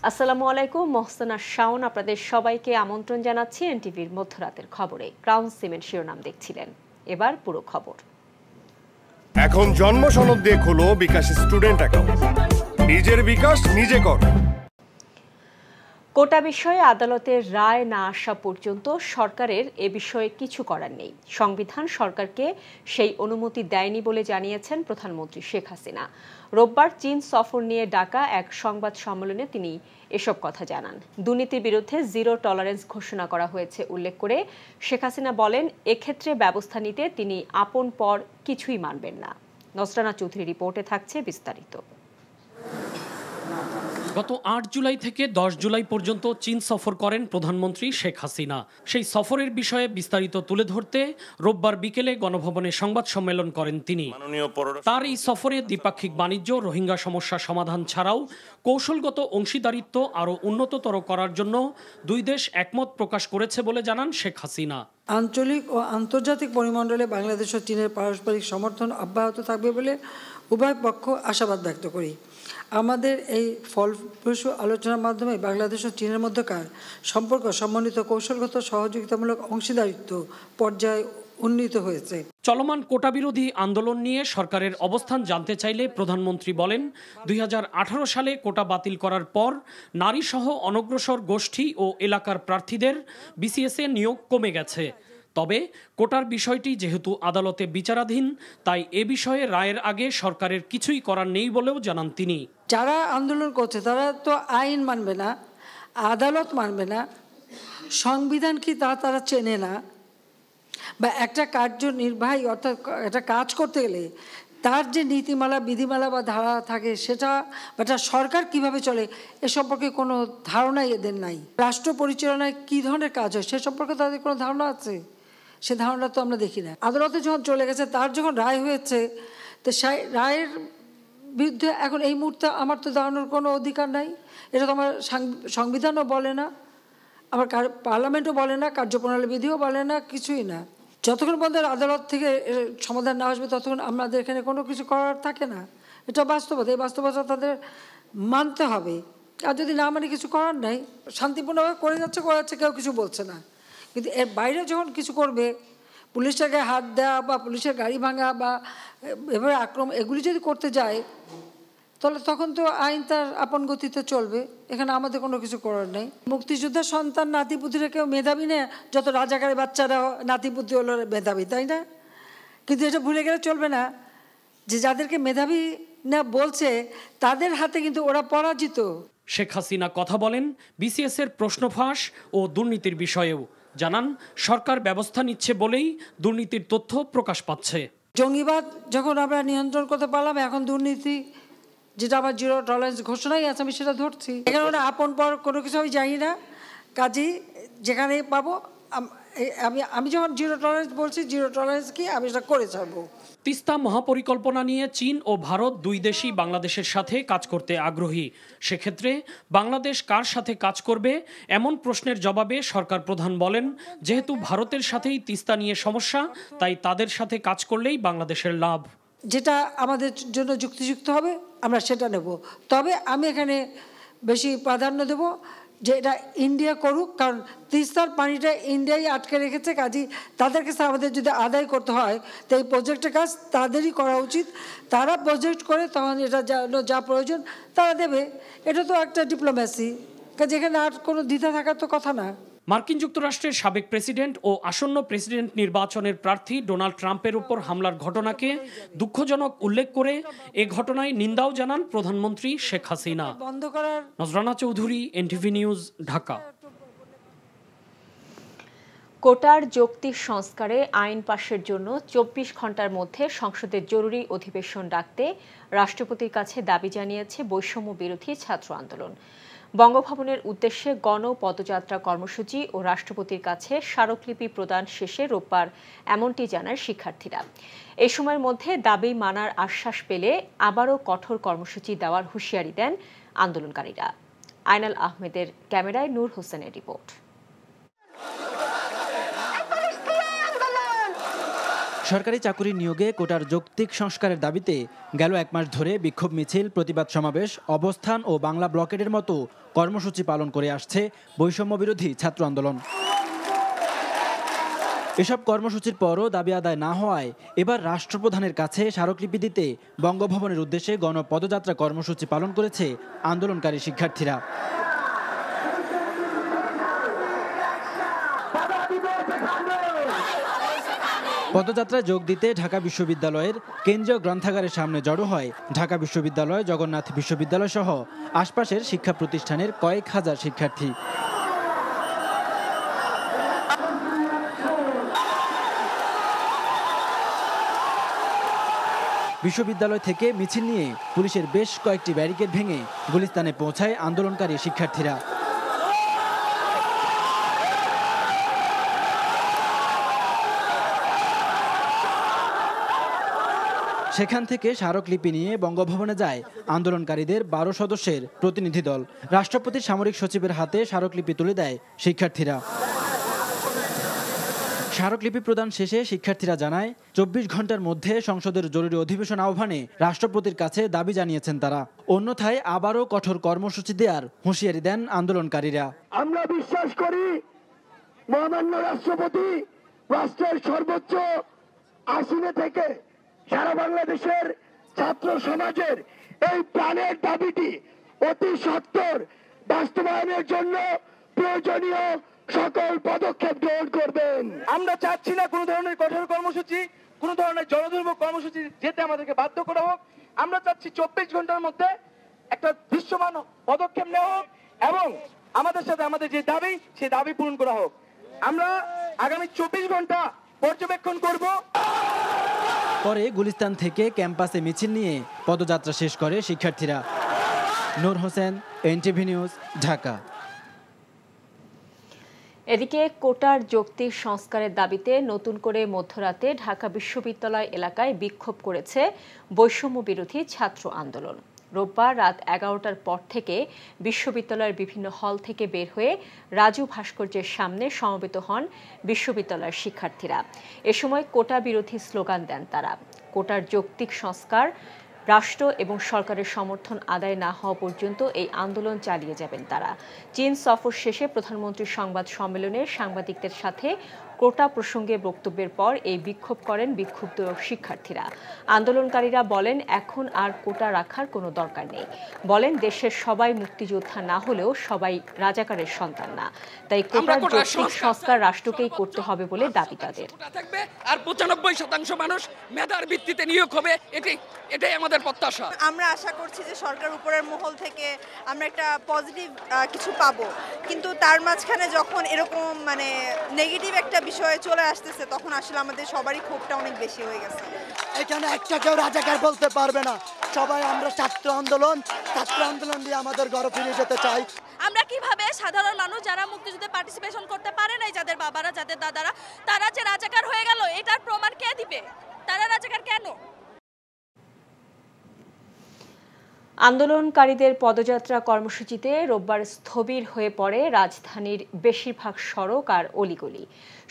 আসসালামু আলাইকুম, মহসিনা শাওন আপনাদের সবাইকে আমন্ত্রণ জানাচ্ছি এনটিভির মধ্যরাতের খবরে। ক্রাউন সিমেন্ট শিরোনাম দেখছিলেন, এবার পুরো খবর। এখন জন্ম সনদ দিয়ে খোলো বিকাশ স্টুডেন্ট অ্যাকাউন্ট, নিজের বিকাশ নিজে কর। কোটা বিষয়ে আদালতের রায় না আসা পর্যন্ত সরকারের এ বিষয়ে কিছু করার নেই। সংবিধান সরকারকে সেই অনুমতি দেয়নি বলে জানিয়েছেন প্রধানমন্ত্রী শেখ হাসিনা। রোববার চীন সফর নিয়ে ডাকা এক সংবাদ সম্মেলনে তিনি এসব কথা জানান। দুর্নীতির বিরুদ্ধে জিরো টলারেন্স ঘোষণা করা হয়েছে উল্লেখ করে শেখ হাসিনা বলেন, এক্ষেত্রে ব্যবস্থা নিতে তিনি আপন পর কিছুই মানবেন না। নসরানা চৌধুরী রিপোর্টে থাকছে বিস্তারিত। গত ৮ জুলাই থেকে ১০ জুলাই পর্যন্ত চীন সফর করেন প্রধানমন্ত্রী শেখ হাসিনা। সেই সফরের বিষয়ে বিস্তারিত তুলে ধরতে রোববার বিকেলে গণভবনে সংবাদ সম্মেলন করেন তিনি। তার এই সফরে দ্বিপাক্ষিক বাণিজ্য, রোহিঙ্গা সমস্যা সমাধান ছাড়াও কৌশলগত অংশীদারিত্ব আরও উন্নততর করার জন্য দুই দেশ একমত প্রকাশ করেছে বলে জানান শেখ হাসিনা। আঞ্চলিক ও আন্তর্জাতিক পরিমণ্ডলে বাংলাদেশ ও চীনের পারস্পরিক সমর্থন অব্যাহত থাকবে বলে উভয় পক্ষ আশাবাদ ব্যক্ত করি। আমাদের এই ফলপ্রসূ আলোচনার মাধ্যমে বাংলাদেশ ও চীনের মধ্যকার সম্পর্ক সমন্বিত কৌশলগত সহযোগিতামূলক অংশীদারিত্ব পর্যায়ে উন্নীত হয়েছে। চলমান কোটা বিরোধী আন্দোলন নিয়ে সরকারের অবস্থান জানতে চাইলে প্রধানমন্ত্রী বলেন, ২০১৮ সালে কোটা বাতিল করার পর নারীসহ অনগ্রসর গোষ্ঠী ও এলাকার প্রার্থীদের বিসিএসে নিয়োগ কমে গেছে। তবে কোটার বিষয়টি যেহেতু আদালতে বিচারাধীন, তাই এ বিষয়ে রায়ের আগে সরকারের কিছুই করার নেই বলেও জানান তিনি। যারা আন্দোলন করছে তারা তো আইন মানবে না, আদালত মানবে না, সংবিধান কি তারা চেনে না, বা একটা কার্যনির্বাহী অর্থাৎ একটা কাজ করতে গেলে তার যে নীতিমালা, বিধিমালা বা ধারা থাকে সেটা বা সরকার কিভাবে চলে এ সম্পর্কে কোনো ধারণাই এদের নাই। রাষ্ট্র পরিচালনায় কী ধরনের কাজ হয় সে সম্পর্কে তাদের কোনো ধারণা আছে? সে ধারণা তো আমরা দেখি না। আদালতে যখন চলে গেছে, তার যখন রায় হয়েছে, তো সেই রায়ের বিরুদ্ধে এখন এই মুহূর্তে আমার তো দাঁড়ানোর কোনো অধিকার নাই। এটা তো আমার সংবিধানও বলে না, আমার পার্লামেন্টও বলে না, কার্যপ্রণালী বিধিও বলে না, কিছুই না। যতক্ষণ পর্যন্ত আদালত থেকে সমাধান না আসবে ততক্ষণ আমাদের এখানে কোনো কিছু করার থাকে না। এটা বাস্তবতা, এই বাস্তবতা তাদের মানতে হবে। আর যদি না মানে কিছু করার নাই, শান্তিপূর্ণভাবে করে যাচ্ছে, কেউ কিছু বলছে না। কিন্তু এর বাইরে যখন কিছু করবে, পুলিশের গায়ে হাত দেওয়া বা পুলিশের গাড়ি ভাঙা বা এভাবে আক্রমণ, এগুলি যদি করতে যায় তাহলে তখন তো আইন তার আপন গতিতে চলবে। এখানে আমাদের কোনো কিছু করার নেই। মুক্তিযোদ্ধার সন্তান নাতিপুতিরা কেউ মেধাবী না, যত রাজাকারের বাচ্চারা নাতিপুতি হলো মেধাবী, তাই না? কিন্তু এটা ভুলে গেলে চলবে না যে যাদেরকে মেধাবী না বলছে তাদের হাতে কিন্তু ওরা পরাজিত। শেখ হাসিনা কথা বলেন বিসিএস এর প্রশ্ন ফাঁস ও দুর্নীতির বিষয়েও। জানান, সরকার ব্যবস্থা নিচ্ছে বলেই দুর্নীতির তথ্য প্রকাশ পাচ্ছে। জঙ্গিবাদ যখন আমরা নিয়ন্ত্রণ করতে পারলাম, এখন দুর্নীতি যেটা আমার জিরো টলারেন্স ঘোষণাই আছে, আমি সেটা ধরছি। এখানে ওরা আপন পর কোনো কিছু আমি জানি না, কাজেই যেখানে পাবো আমি যখন জিরো টলারেন্স বলছি, জিরো টলারেন্স কি আমি সেটা করে ছাড়বো। তিস্তা মহাপরিকল্পনা নিয়ে চীন ও ভারত দুই দেশই বাংলাদেশের সাথে কাজ করতে আগ্রহী। সেক্ষেত্রে বাংলাদেশ কার সাথে কাজ করবে এমন প্রশ্নের জবাবে সরকার প্রধান বলেন, যেহেতু ভারতের সাথেই তিস্তা নিয়ে সমস্যা, তাই তাদের সাথে কাজ করলেই বাংলাদেশের লাভ। যেটা আমাদের জন্য যুক্তিযুক্ত হবে আমরা সেটা নেব। তবে আমি এখানে বেশি প্রাধান্য দেব যে এটা ইন্ডিয়া করুক, কারণ তিস্তার পানিটা ইন্ডিয়াই আটকে রেখেছে। কাজেই তাদের কাছে আমাদের যদি আদায় করতে হয় তো এই প্রজেক্টের কাজ তাদেরই করা উচিত। তারা প্রজেক্ট করে তখন এটা যা প্রয়োজন তারা দেবে। এটা তো একটা ডিপ্লোম্যাসি, কাজে এখানে আর কোনো দ্বিধা থাকার তো কথা না। মার্কিন যুক্তরাষ্ট্রের সাবেক প্রেসিডেন্ট ও আসন্ন প্রেসিডেন্ট নির্বাচনের প্রার্থী ডোনাল্ড ট্রাম্পের উপর হামলার ঘটনাকে দুঃখজনক উল্লেখ করে এ ঘটনায় নিন্দাও জানান প্রধানমন্ত্রী শেখ হাসিনা। Nazrana Chowdhury, NTV news, Dhaka. কোটার যৌক্তিক সংস্কারে আইন পাশের জন্য ২৪ ঘণ্টার মধ্যে সংসদের জরুরি অধিবেশন ডাকতে রাষ্ট্রপতির কাছে দাবি জানিয়েছে বৈষম্য বিরোধী ছাত্র আন্দোলন। বঙ্গভবনের উদ্দেশ্যে গণপদযাত্রা কর্মসূচি ও রাষ্ট্রপতির কাছে স্মারকলিপি প্রদান শেষে রোববার এমনটি জানায় শিক্ষার্থীরা। এই সময়ের মধ্যে দাবি মানার আশ্বাস পেলে আবারও কঠোর কর্মসূচি দেওয়ার হুঁশিয়ারি দেন আন্দোলনকারীরা। আইনাল আহমেদের ক্যামেরায় নূর হোসেনের রিপোর্ট। সরকারি চাকুরি নিয়োগে কোটার যৌক্তিক সংস্কারের দাবিতে গেল 1 মাস ধরে বিক্ষোভ মিছিল, প্রতিবাদ সমাবেশ, অবস্থান ও বাংলা ব্লকেডের মতো কর্মসূচি পালন করে আসছে বৈষম্য বিরোধী ছাত্র আন্দোলন। এসব কর্মসূচির পরও দাবি আদায় না হওয়ায় এবার রাষ্ট্রপ্রধানের কাছে স্মারকলিপি দিতে বঙ্গভবনের উদ্দেশ্যে গণপদযাত্রা কর্মসূচি পালন করেছে আন্দোলনকারী শিক্ষার্থীরা। পদযাত্রায় যোগ দিতে ঢাকা বিশ্ববিদ্যালয়ের কেন্দ্রীয় গ্রন্থাগারের সামনে জড়ো হয় ঢাকা বিশ্ববিদ্যালয়, জগন্নাথ বিশ্ববিদ্যালয় সহ আশপাশের শিক্ষা প্রতিষ্ঠানের কয়েক হাজার শিক্ষার্থী। বিশ্ববিদ্যালয় থেকে মিছিল নিয়ে পুলিশের বেশ কয়েকটি ব্যারিকেড ভেঙে গুলিস্তানে পৌঁছায় আন্দোলনকারী শিক্ষার্থীরা। সেখান থেকে স্মারকলিপি নিয়ে বঙ্গভবনে যায় আন্দোলনকারীদের 12 সদস্যের প্রতিনিধি দল। রাষ্ট্রপতির সামরিক সচিবের হাতে স্মারকলিপি তুলে দেয় শিক্ষার্থীরা। স্মারকলিপি প্রদান শেষে শিক্ষার্থীরা জানায় 24 ঘন্টার মধ্যে সংসদের জরুরি অধিবেশন আহ্বানে রাষ্ট্রপতির কাছে দাবি জানিয়েছেন তারা। অন্যথায় আবারও কঠোর কর্মসূচি দেওয়ার হুঁশিয়ারি দেন আন্দোলনকারীরা। আমরা বিশ্বাস করি মহামান্য রাষ্ট্রপতি রাষ্ট্রের সর্বোচ্চ আসনে থেকে সারা বাংলাদেশের ছাত্র সমাজের এই প্রাণের দাবিটি অতি সত্বর বাস্তবায়নের জন্য প্রয়োজনীয় সকল পদক্ষেপ গ্রহণ করবেন। আমরা চাচ্ছি না কোনো ধরনের কঠোর কর্মসূচি, কোনো ধরনের জনদুর্ভোগ কর্মসূচি যেতে আমাদেরকে বাধ্য করা হোক। আমরা চাচ্ছি 24 ঘন্টার মধ্যে একটা দৃশ্যমান পদক্ষেপ নেওয়া হোক এবং আমাদের সাথে আমাদের যে দাবি সেই দাবি পূরণ করা হোক। আমরা আগামী 24 ঘন্টা পর্যবেক্ষণ করব। পরে গুলিস্তান থেকে ক্যাম্পাসে মিছিল নিয়ে পদযাত্রা শেষ করে শিক্ষার্থীরা। নূর হোসেন, এনটিভি নিউজ, ঢাকা। এদিকে কোটার যৌক্তিক সংস্কারের দাবিতে নতুন করে মধ্যরাতে ঢাকা বিশ্ববিদ্যালয় এলাকায় বিক্ষোভ করেছে বৈষম্য বিরোধী ছাত্র আন্দোলন। রোববার রাত 11টার পর থেকে বিশ্ববিদ্যালয়ের বিভিন্ন হল থেকে বের হয়ে রাজু ভাস্কর্যের সামনে সমবেত হন বিশ্ববিদ্যালয়ের শিক্ষার্থীরা। এ সময় কোটা বিরোধী স্লোগান দেন তারা। কোটার যৌক্তিক সংস্কার রাষ্ট্র এবং সরকারের সমর্থন আদায় না হওয়া পর্যন্ত এই আন্দোলন চালিয়ে যাবেন তারা। চীন সফর শেষে প্রধানমন্ত্রীর সংবাদ সম্মেলনে সাংবাদিকদের সাথে কোটা প্রসঙ্গে বক্তব্যের পর এই বিক্ষোভ করেন বিক্ষুব্ধ শিক্ষার্থীরা। আন্দোলনকারীরা বলেন, এখন আর কোটা রাখার কোনো দরকার নেই। বলেন, দেশের সবাই মুক্তিযোদ্ধা না হলেও সবাই রাজাকারের সন্তান না, তাই কোটার যৌক্তিক সংস্কার রাষ্ট্রকেই করতে হবে বলে দাবি তাদের। আর 95% মানুষ মেধার ভিত্তিতে নিয়োগ হবে, এটাই আমাদের প্রত্যাশা। আমরা আশা করছি যে সরকার উপরের মহল থেকে আমরা একটা পজিটিভ কিছু পাবো, কিন্তু তার মাঝখানে যখন এরকম নেগেটিভ একটা বিষয়ে চলে আসতেছে তখন আসলে আমাদের সবারই ক্ষোভটা অনেক বেশি হয়ে গেছে। এখানে একটা কেউ রাজাকার বলতে পারবে না, সবাই আমরা ছাত্র আন্দোলন দিয়ে আমাদের ঘরে ফিরে যেতে চাই। আমরা কিভাবে সাধারণ মানুষ যারা মুক্তিযুদ্ধে পার্টিসিপেশন করতে পারে নাই, যাদের বাবারা যাদের দাদারা তারা যে রাজাকার হয়ে গেল, এটার প্রমাণ কে দিবে? তারা রাজাকার কেন? আন্দোলনকারীদের পদযাত্রা কর্মসূচিতে রোববার স্থবির হয়ে পড়ে রাজধানীর বেশিরভাগ সড়ক আর অলিগলি।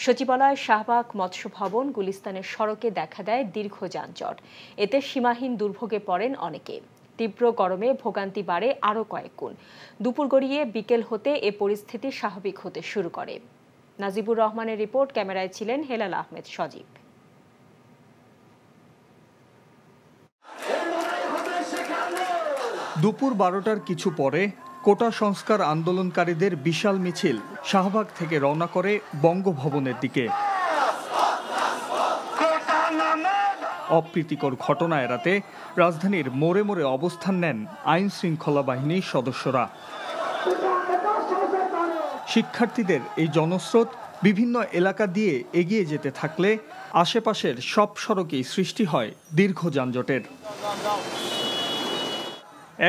সচিবালয়, শাহবাগ, মৎস্য ভবন, গুলিস্তানের সড়কে দেখা দেয় দীর্ঘ যানজট। এতে সীমাহীন দুর্ভোগে পড়েন অনেকে। তীব্র গরমে ভোগান্তি বাড়ে আরও কয়েক গুণ। দুপুর গড়িয়ে বিকেল হতে এ পরিস্থিতি স্বাভাবিক হতে শুরু করে। নাজিবুর রহমানের রিপোর্ট, ক্যামেরায় ছিলেন হেলাল আহমেদ সজীব। দুপুর 12টার কিছু পরে কোটা সংস্কার আন্দোলনকারীদের বিশাল মিছিল শাহবাগ থেকে রওনা করে বঙ্গভবনের দিকে। অপ্রীতিকর ঘটনা এড়াতে রাজধানীর মোড়ে মোড়ে অবস্থান নেন আইন শৃঙ্খলা বাহিনীর সদস্যরা। শিক্ষার্থীদের এই জনস্রোত বিভিন্ন এলাকা দিয়ে এগিয়ে যেতে থাকলে আশেপাশের সব সড়কেই সৃষ্টি হয় দীর্ঘ যানজটের।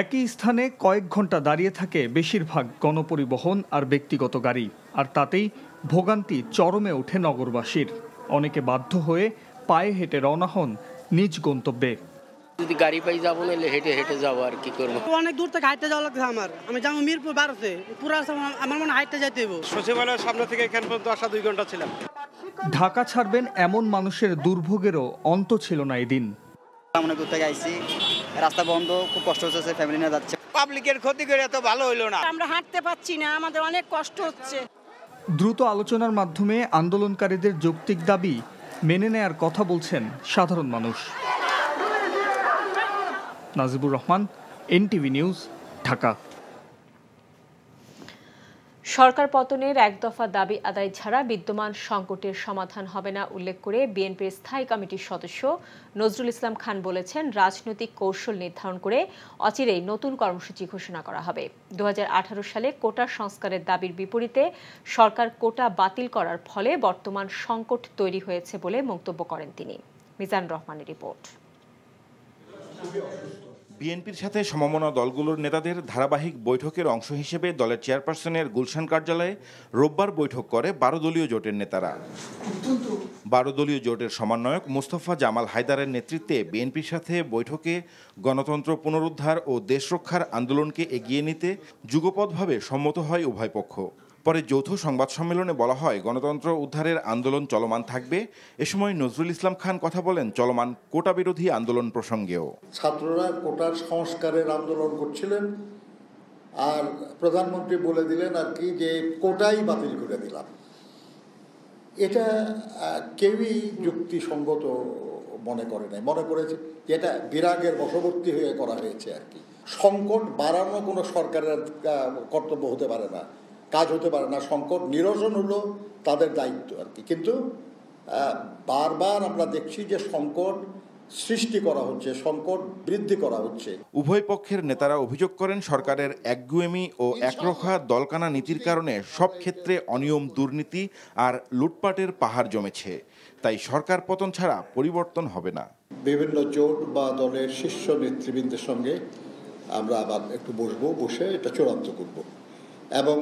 একই স্থানে কয়েক ঘন্টা দাঁড়িয়ে থাকে বেশিরভাগ গণপরিবহন আর ব্যক্তিগত গাড়ি, আর তাতেই ভোগান্তি চরমে ওঠে নগরবাসীর। অনেকে বাধ্য হয়ে পায়ে হেঁটে রওনা হন নিজ গন্তব্যে। যদি গাড়ি পাই যাবো না, হেঁটে হেঁটে যাবো আর কি করবো। অনেক দূর থেকে হাঁটতে যাওয়া লাগছে আমি যাবো মিরপুর 12-তে, পুরো আমার মনে হাঁটতে যাইতে হবে। সচিবালয়ের সামনে থেকে এখান পর্যন্ত আসা 2 ঘন্টা ছিলাম। ঢাকা ছাড়বেন এমন মানুষের দুর্ভোগেরও অন্ত ছিল না এদিন। আমরা কোথায় আইছি, রাস্তা বন্ধ, খুব কষ্ট হচ্ছে, ফ্যামিলি নিয়ে যাচ্ছে। পাবলিকের ক্ষতি করে এত ভালো হইলো না, আমরা হাঁটতে পারছি না, আমাদের অনেক কষ্ট হচ্ছে। দ্রুত আলোচনার মাধ্যমে আন্দোলনকারীদের যৌক্তিক দাবি মেনে নেয়ার কথা বলছেন সাধারণ মানুষ। Najibur Rahman, NTV news, Dhaka. সরকার পতনের এক দফা দাবি আদায় ছাড়া বিদ্যমান সংকটের সমাধান হবে না উল্লেখ করে বিএনপির স্থায়ী কমিটির সদস্য নজরুল ইসলাম খান বলেছেন, রাজনৈতিক কৌশল নির্ধারণ করে অচিরেই নতুন কর্মসূচি ঘোষণা করা হবে। 2018 সালে কোটা সংস্কারের দাবির বিপরীতে সরকার কোটা বাতিল করার ফলে বর্তমান সংকট তৈরি হয়েছে বলে মন্তব্য করেন তিনি। মিজান রহমানের রিপোর্ট। বিএনপির সাথে সমমনা দলগুলোর নেতাদের ধারাবাহিক বৈঠকের অংশ হিসেবে দলের চেয়ারপারসনের গুলশান কার্যালয়ে রোববার বৈঠক করে 12 দলীয় জোটের নেতারা। 12 দলীয় জোটের সমন্বয়ক মোস্তফা জামাল হায়দারের নেতৃত্বে বিএনপির সাথে বৈঠকে গণতন্ত্র পুনরুদ্ধার ও দেশ রক্ষার আন্দোলনকে এগিয়ে নিতে যুগপৎভাবে সম্মত হয় উভয় পক্ষ। পরে যৌথ সংবাদ সম্মেলনে বলা হয়, গণতন্ত্র উদ্ধারের আন্দোলন চলমান থাকবে। এ সময় নজরুল ইসলাম খান কথা বলেন চলমান কোটা বিরোধী আন্দোলন প্রসঙ্গেও। ছাত্ররা কোটার সংস্কারের আন্দোলন করছিলেন, আর প্রধানমন্ত্রী বলে দিলেন আর কি যে কোটাই বাতিল করে দিলাম। এটা কেউই যুক্তিসঙ্গত মনে করে নাই, মনে করেছে যে এটা বিরাগের বশবর্তী হয়ে করা হয়েছে আর কি। সংকট বাড়ানো কোনো সরকারের কর্তব্য হতে পারে না, কাজ হতে পারে না। সংকট নিরসন হলো তাদের দায়িত্ব আর কি। কিন্তু বারবার আমরা দেখছি যে সংকট সৃষ্টি করা হচ্ছে, সংকট বৃদ্ধি করা হচ্ছে। উভয় পক্ষের নেতারা অভিযোগ করেন, সরকারের একগুয়েমি ও একরোখা দলকানা নীতির কারণে সব ক্ষেত্রে অনিয়ম, দুর্নীতি আর লুটপাটের পাহাড় জমেছে। তাই সরকার পতন ছাড়া পরিবর্তন হবে না। বিভিন্ন জোট বা দলের শীর্ষ নেতৃবৃন্দের সঙ্গে আমরা আবার একটু বসে এটা চূড়ান্ত করব এবং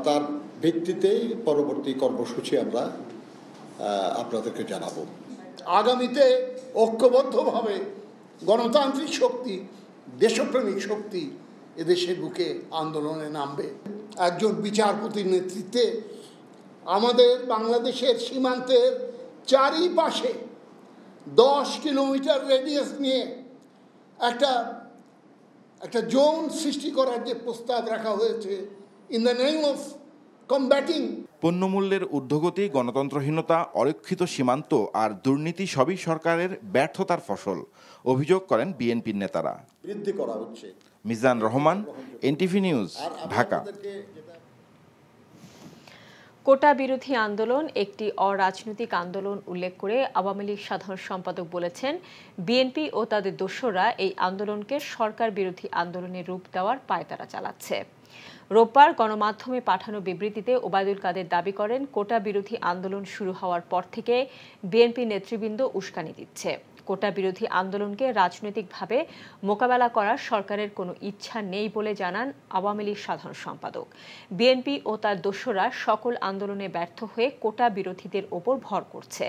তার ভিত্তিতেই পরবর্তী কর্মসূচি আমরা আপনাদেরকে জানাবো। আগামীতে ঐক্যবদ্ধভাবে গণতান্ত্রিক শক্তি, দেশপ্রেমিক শক্তি এদেশের বুকে আন্দোলনে নামবে। একজন বিচারপতির নেতৃত্বে আমাদের বাংলাদেশের সীমান্তের চারিপাশে 10 কিলোমিটার রেডিয়াস নিয়ে একটা জোন সৃষ্টি করার যে প্রস্তাব রাখা হয়েছে, in the name of combating পণ্যমূল্যের ঊর্ধ্বগতি, গণতন্ত্রহীনতা, অরক্ষিত সীমান্ত আর দুর্নীতি সবই সরকারের ব্যর্থতার ফসল অভিযোগ করেন বিএনপির নেতারা। বৃদ্ধি করা হচ্ছে। Mizan Rahman, NTV news, Dhaka. Quota বিরোধী আন্দোলন একটি অরাজনৈতিক আন্দোলন উল্লেখ করে আওয়ামী লীগ সাধারণ সম্পাদক বলেছেন, বিএনপি ও তাদের দোসররা এই আন্দোলনকে সরকার বিরোধী আন্দোলনের রূপ দেওয়ার পায়তারা চালাচ্ছে। রোববার গণমাধ্যমে পাঠানো বিবৃতিতে ওবায়দুল কাদের দাবি করেন, কোটা বিরোধী আন্দোলন শুরু হওয়ার পর থেকে বিএনপি নেতৃবৃন্দ উস্কানি দিচ্ছে। কোটা বিরোধী আন্দোলনকে রাজনৈতিকভাবে মোকাবেলা করার সরকারের কোনো ইচ্ছা নেই বলে জানান আওয়ামী লীগ সাধারণ সম্পাদক। বিএনপি ও তার দোসররা সকল আন্দোলনে ব্যর্থ হয়ে কোটা বিরোধীদের ওপর ভর করছে।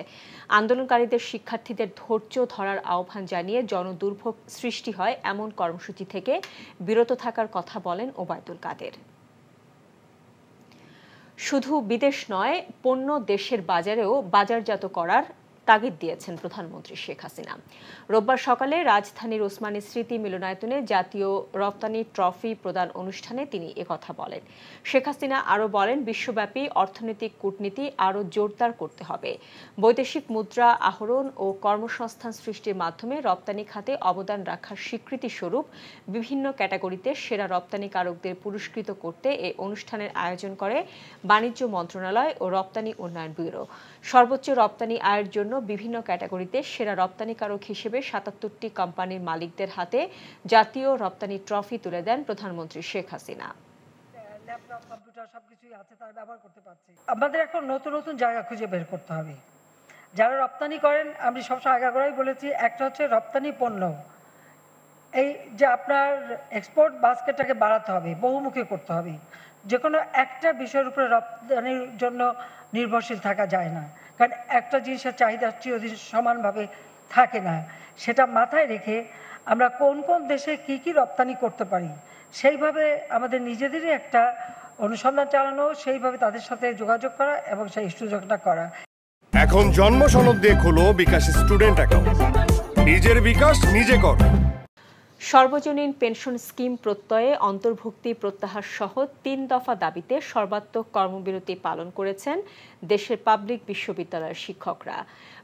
আন্দোলনকারীদের শিক্ষার্থীদের ধৈর্য ধরার আহ্বান জানিয়ে জনদুর্ভোগ সৃষ্টি হয় এমন কর্মসূচি থেকে বিরত থাকার কথা বলেন ওবায়দুল কাদের। শুধু বিদেশ নয়, পণ্য দেশের বাজারেও বাজারজাত করার তাগিদ দিয়েছেন প্রধানমন্ত্রী শেখ হাসিনা। রোববার সকালে রাজধানীর ওসমানী স্মৃতি মিলনায়তনে জাতীয় রপ্তানি ট্রফি প্রদান অনুষ্ঠানে তিনি একথা বলেন। শেখ হাসিনা আরও বলেন, বিশ্বব্যাপী অর্থনৈতিক কূটনীতি আরও জোরদার করতে হবে। বৈদেশিক মুদ্রা আহরণ ও কর্মসংস্থান সৃষ্টির মাধ্যমে রপ্তানি খাতে অবদান রাখার স্বীকৃতি স্বরূপ বিভিন্ন ক্যাটাগরিতে সেরা রপ্তানিকারকদের পুরস্কৃত করতে এই অনুষ্ঠানের আয়োজন করে বাণিজ্য মন্ত্রণালয় ও রপ্তানি উন্নয়ন ব্যুরো। সর্বোচ্চ রপ্তানি আয়ের জন্য বিভিন্ন ক্যাটাগরিতে সেরা রপ্তানিকারক হিসেবে ৭৭টি কোম্পানির মালিকদের হাতে জাতীয় রপ্তানি ট্রফি তুলে দেন প্রধানমন্ত্রী শেখ হাসিনা। ল্যাপটপ, কম্পিউটার সবকিছুই আছে, তারা ব্যবহার করতে পারছে। আমাদের এখন নতুন নতুন জায়গা খুঁজে বের করতে হবে। যারা রপ্তানি করেন, আমি সবসময় আগাগোড়াই বলেছি, একটা হচ্ছে রপ্তানি পণ্য, এই যে আপনার এক্সপোর্ট বাস্কেটটাকে বাড়াতে হবে, বহুমুখী করতে হবে। যে কোনো একটা বিষয়ের উপরে রপ্তানির জন্য নির্ভরশীল থাকা যায় না, কারণ একটা জিনিসের চাহিদা চিরদিন সমানভাবে থাকে না। সেটা মাথায় রেখে আমরা কোন কোন দেশে কি কি রপ্তানি করতে পারি, সেইভাবে আমাদের নিজেদেরই একটা অনুসন্ধান চালানো, সেইভাবে তাদের সাথে যোগাযোগ করা এবং সেই সুযোগটা করা। এখন জন্ম সনদ দিয়ে খোলো বিকাশ স্টুডেন্ট অ্যাকাউন্ট। নিজের বিকাশ নিজে কর। সর্বজনীন পেনশন স্কিম প্রত্যয়ে অন্তর্ভুক্তি প্রত্যাহার সহ ৩ দফা দাবিতে সর্বাত্মক কর্মবিরতি পালন করেছেন দেশের পাবলিক বিশ্ববিদ্যালয়ের শিক্ষকরা।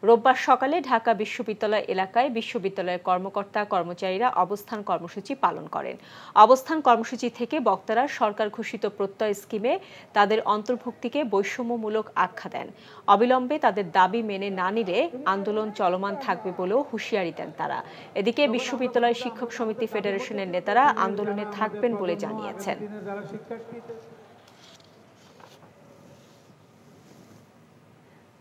রোববার সকালে ঢাকা বিশ্ববিদ্যালয় এলাকায় বিশ্ববিদ্যালয়ের কর্মকর্তা কর্মচারীরা অবস্থান কর্মসূচি পালন করেন। অবস্থান কর্মসূচি থেকে বক্তারা সরকার ঘোষিত প্রত্যয় স্কিমে তাদের অন্তর্ভুক্তিকে বৈষম্যমূলক আখ্যা দেন। অবিলম্বে তাদের দাবি মেনে না নিলে আন্দোলন চলমান থাকবে বলেও হুঁশিয়ারি দেন তারা। এদিকে বিশ্ববিদ্যালয় শিক্ষক সমিতি ফেডারেশনের নেতারা আন্দোলনে থাকবেন বলে জানিয়েছেন।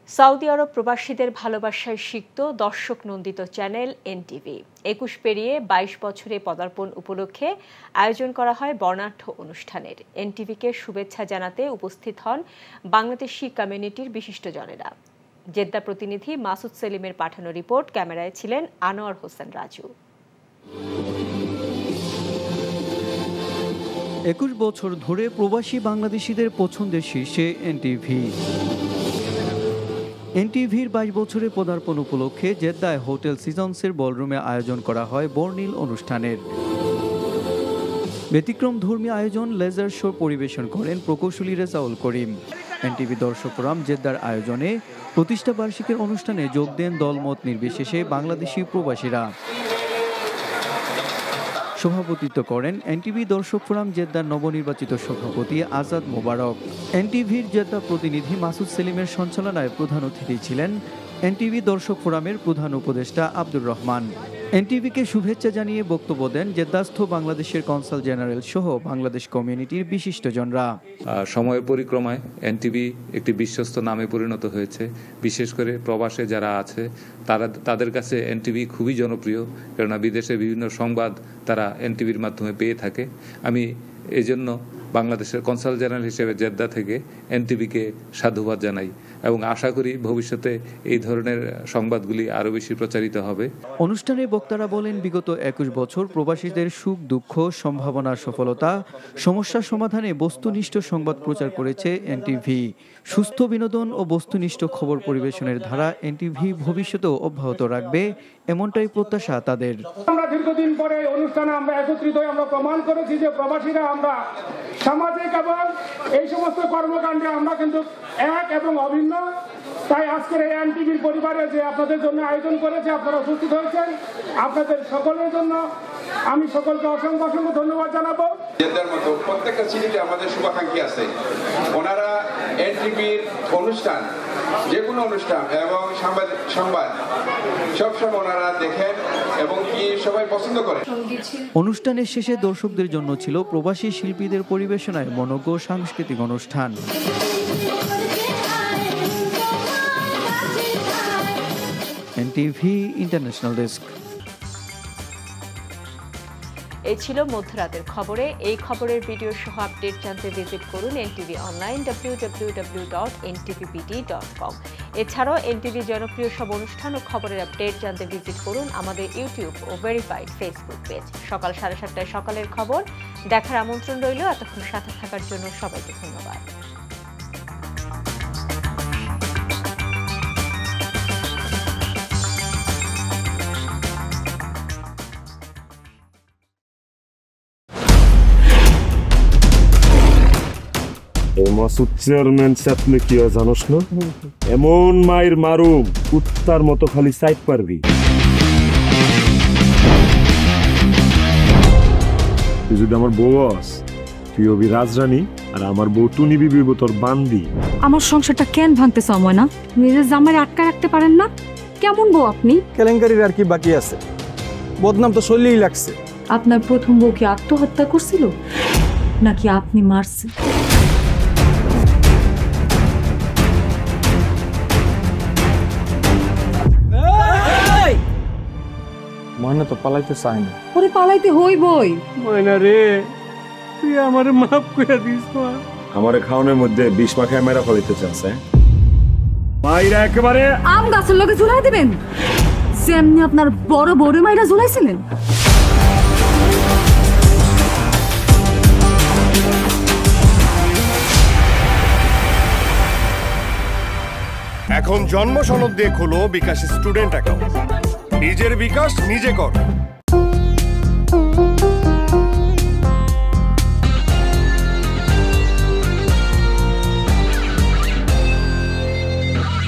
সৌদি আরব প্রবাসীদের ভালোবাসায় সিক্ত দর্শক নন্দিত চ্যানেল এনটিভি ২১ পেরিয়ে ২২ বছরে পদার্পণ উপলক্ষে আয়োজন করা হয় বর্ণাঢ্য অনুষ্ঠানের। এনটিভিকে শুভেচ্ছা জানাতে উপস্থিত হন বাংলাদেশি কমিউনিটির বিশিষ্টজনেরা। জেদ্দা প্রতিনিধি মাসুদ সেলিমের পাঠানো রিপোর্ট, ক্যামেরায় ছিলেন আনোয়ার হোসেন রাজু। ২১ বছর ধরে প্রবাসী বাংলাদেশিদের পছন্দের শীর্ষে এনটিভি। এনটিভির ২২ বছরে পদার্পণ উপলক্ষে জেদ্দায় হোটেল সিজনসের বলরুমে আয়োজন করা হয় বর্ণিল অনুষ্ঠানের। ব্যতিক্রম ধর্মী আয়োজন লেজার শো পরিবেশন করেন প্রকৌশলী রেজাউল করিম। এনটিভি দর্শক ফোরাম জেদ্দার আয়োজনে প্রতিষ্ঠা বার্ষিকীর অনুষ্ঠানে যোগ দেন দলমত নির্বিশেষে বাংলাদেশি প্রবাসীরা। সভাপতিত্ব করেন এনটিভি দর্শক ফোরাম জেদ্দার নবনির্বাচিত সভাপতি আজাদ মোবারক। এনটিভির জেদ্দা প্রতিনিধি মাসুদ সেলিমের সঞ্চালনায় প্রধান অতিথি ছিলেন এনটিভি দর্শক ফোরামের প্রধান উপদেষ্টা আব্দুর রহমান। এনটিভিকে শুভেচ্ছা জানিয়ে বক্তব্য দেন জেদ্দাস্থ বাংলাদেশের কনসাল জেনারেল সহ বাংলাদেশ কমিউনিটির বিশিষ্টজনরা। সময়ের পরিক্রমায় এনটিভি একটি বিশ্বস্ত নামে পরিণত হয়েছে। বিশেষ করে প্রবাসে যারা আছে তাদের কাছে এনটিভি খুবই জনপ্রিয়, কেননা বিদেশে বিভিন্ন সংবাদ তারা এনটিভির মাধ্যমে পেয়ে থাকে। আমি এজন্য বাংলাদেশের কনসাল জেনারেল হিসেবে জেদ্দা থেকে এনটিভিকে সাধুবাদ জানাই এবং আশা করি ভবিষ্যতে এই ধরনের সংবাদগুলি আরও বেশি প্রচারিত হবে। অনুষ্ঠানে বক্তারা বলেন, বিগত ২১ বছর প্রবাসীদের সুখ দুঃখ, সম্ভাবনা, সফলতা, সমস্যা সমাধানে বস্তুনিষ্ঠ সংবাদ প্রচার করেছে এনটিভি। সুস্থ বিনোদন ও বস্তুনিষ্ঠ খবর পরিবেশনের ধারা এনটিভি ভবিষ্যতেও অব্যাহত রাখবে, এমনটাই প্রত্যাশা তাদের। আমরা দীর্ঘদিন পরে অনুষ্ঠানে আমরা একত্রিত হয়ে আমরা প্রমাণ করেছি যে প্রবাসীরা আমরা সামাজিক এবং এই সমস্ত কর্মকাণ্ডে আমরা কিন্তু এক এবং অভিন্ন। তাই আজকের এই এনটিভির পরিবারে যে আপনাদের জন্য আয়োজন করেছে, আপনারা উপস্থিত হয়েছেন, আপনাদের সকলের জন্য আমি সকলকে অসংখ্য অসংখ্য ধন্যবাদ জানাবো। জেদ্দার মতো প্রত্যেকটা সিটিতে আমাদের শুভাকাঙ্ক্ষী আছে, ওনারা এনটিভির অনুষ্ঠান, যে কোনো অনুষ্ঠান এবং সংবাদ সবসময় ওনারা দেখেন এবং কি সবাই পছন্দ করেন। অনুষ্ঠানের শেষে দর্শকদের জন্য ছিল প্রবাসী শিল্পীদের পরিবেশনায় মনোজ্ঞ সাংস্কৃতিক অনুষ্ঠান। NTV international desk. এই ছিল মধ্যরাতের খবরে। এই খবরের ভিডিও সহ আপডেট জানতে ভিজিট করুন এনটিভি অনলাইন www.ntvbd.com। এছাড়াও এনটিভি জনপ্রিয় সব অনুষ্ঠান ও খবরের আপডেট জানতে ভিজিট করুন আমাদের ইউটিউব ও ভেরিফাইড ফেসবুক পেজ। সকাল 7:30টায় সকালের খবর দেখার আমন্ত্রণ রইল। এতক্ষণ সাথে থাকার জন্য সবাইকে ধন্যবাদ। মাসুদ চেয়ারম্যান চাপলে কি হয় জানোস না? এমন মায়ের মারুম কুত্তার মতো খালি সাইড পারবি। তুই যদি আমার বউ আস, তুই হবি রাজরানী আর আমার বউ টুনি বিবি তোর বান্দি। আমার সংসারটা কেন ভাঙতে সময় না? নিজের জামাই আটকা রাখতে পারেন না? কেমন বউ আপনি? কেলেঙ্কারির আর কি বাকি আছে? বদনাম তো শৈলেই লাগছে। আপনার প্রথম বউ কি আত্মহত্যা করছিল নাকি আপনি মারছেন? ময়না তো পালাইতে চাই না। ওরে পালাইতে হইবই। ময়না রে, তুই আমারে মাফ করে দিস। আমারে খাওয়ানোর মধ্যে বিষ মাখায় মেরা ফলাইতে চাচ্ছে। মাইরা একেবারে আম গাছের লগে ঝুলাই দিবেন, যেমনি আপনার বড় বড় মাইরা ঝুলাইছিলেন। এখন জন্ম সনদ দিয়ে খোলো বিকাশ স্টুডেন্ট অ্যাকাউন্ট। নিজের বিকাশ নিজে কর।